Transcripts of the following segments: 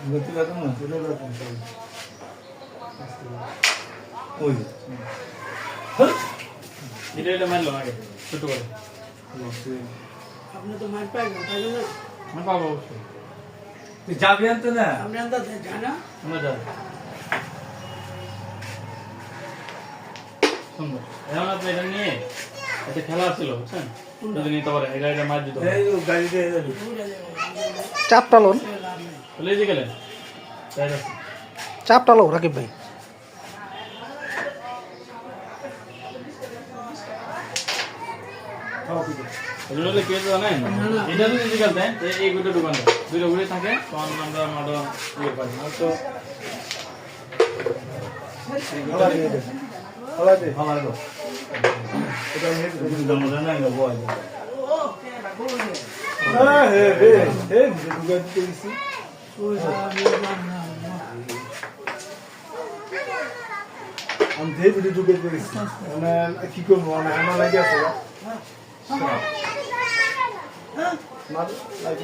গতি লাগাম না ওই এটা মারলো আগে ছোট করে আপনি তো মার পাইবেন তাই না আমি পাবো অবশ্যই তুই যাবি আনতে না আপনি আন্দাজ জানা আমরা যাই সুন্দর এখন আপনি এটা নিয়ে একটা খেলা ছিল বুঝছেন যদি নিতে পারে এই গাড়িটা মার দিতে এই গাড়ি দিয়ে যাবি চাপটা লোন চলে যে গেলেন তাই আছে চাপটা লো রাকিব ভাই এগুলো কে জানেন এটা যদি নিকাল দেন এই গুলো দোকান দুটো ঘুরে থাকে তখন আমরা মাডো ইয়ে পাই তো হলা দিয়ে দে হলা দে এটা নিয়ে তুমি জমা না না বয় হে হে হে দুগা দিছি আমি যে ভিডিও দুগা দিছি মানে কি করব মানে আমার লাগে আছে মার লাগে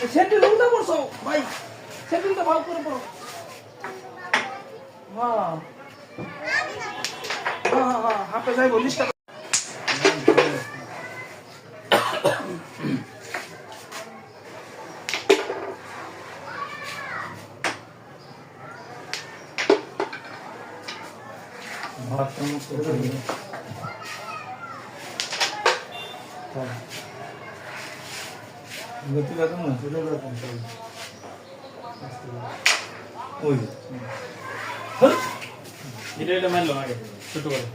সেন্টিল উল্টা পড়ছো ভাই সেন্টিলটা ভালো করে পড়ো হ্যাঁ হ্যাঁ হ্যাঁ হাতে যাই বলিস ভাত করে গতি লাগাম না ওই এটা মারলো আগে ছোট করে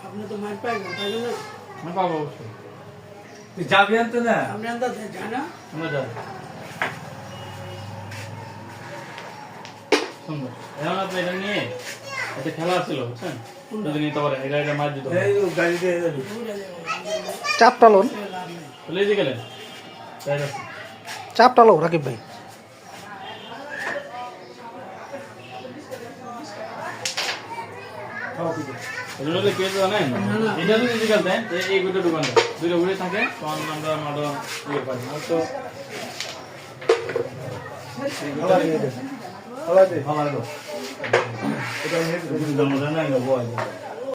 আপনি তো মার পাইবেন তাই না আমি পাবো অবশ্যই তুই যাবি আনতে না আপনি আন্দাজ জানা আমরা যাই সুন্দর এখন আপনি এটা নিয়ে একটা খেলা ছিল বুঝছেন যদি নিতে পারে এই গাড়িটা মার দিতে এই গাড়ি দিয়ে যাবি চাপটা লোন চলে যে গেলেন তাই আছে চাপটা লো রাকিব ভাই এগুলো কে জানেন এটা যদি নিকাল দেন এই গুলো দোকান দুটো ঘুরে থাকে তখন আমরা মাডো ইয়ে পাই তো হলা দিয়ে দে হলা দে এটা নিয়ে তুমি জমা না না বয়